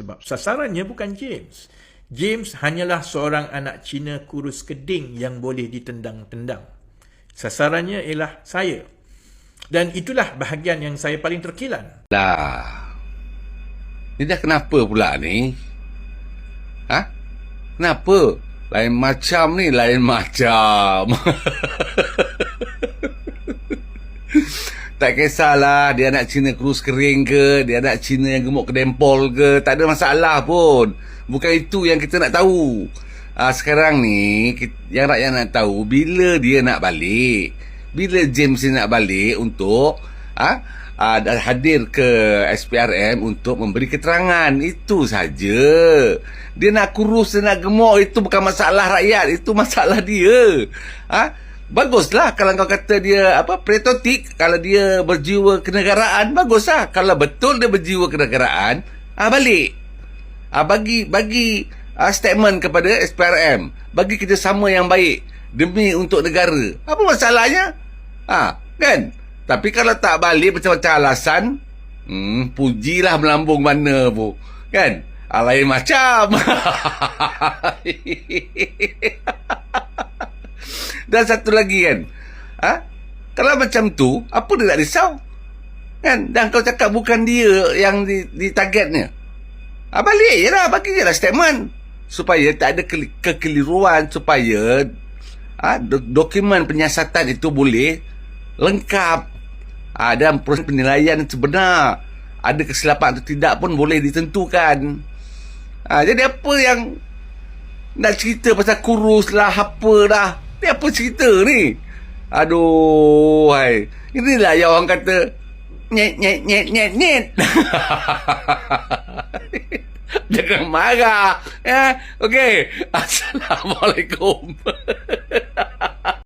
Sebab sasarannya bukan James. James hanyalah seorang anak Cina kurus keding yang boleh ditendang-tendang. Sasarannya ialah saya. Dan itulah bahagian yang saya paling terkilan. Lah, ni dah kenapa pula ni? Ha? Kenapa? Lain macam ni, lain macam. Tak kisahlah dia anak Cina kurus kering ke, dia anak Cina yang gemuk kedempol ke, tak ada masalah pun. Bukan itu yang kita nak tahu. Sekarang ni yang rakyat nak tahu bila dia nak balik. Bila James ni nak balik untuk hadir ke SPRM untuk memberi keterangan. Itu saja. Dia nak kurus, dia nak gemuk, itu bukan masalah rakyat, itu masalah dia. Baguslah kalau kau kata dia patriotik, kalau dia berjiwa kenegaraan, baguslah. Kalau betul dia berjiwa kenegaraan, balik. Bagi statement kepada SPRM, bagi kerjasama yang baik demi untuk negara. Apa masalahnya? Kan? Tapi kalau tak balik macam-macam alasan, pujilah melambung mana pun. Kan? Lain macam. Dan satu lagi kan, kalau macam tu, apa dia nak risau? Kan? Dan kau cakap bukan dia yang ditargetnya. Balik je lah, bagi je lah statement. Supaya tak ada kekeliruan, supaya dokumen penyiasatan itu boleh lengkap. Dan proses penilaian sebenar. Ada kesilapan atau tidak pun boleh ditentukan. Jadi apa yang nak cerita pasal kurus lah, apa dah. Ni apa cerita ni? Aduh, hai. Inilah yang orang kata nyet. Jangan marah. Okey. Assalamualaikum.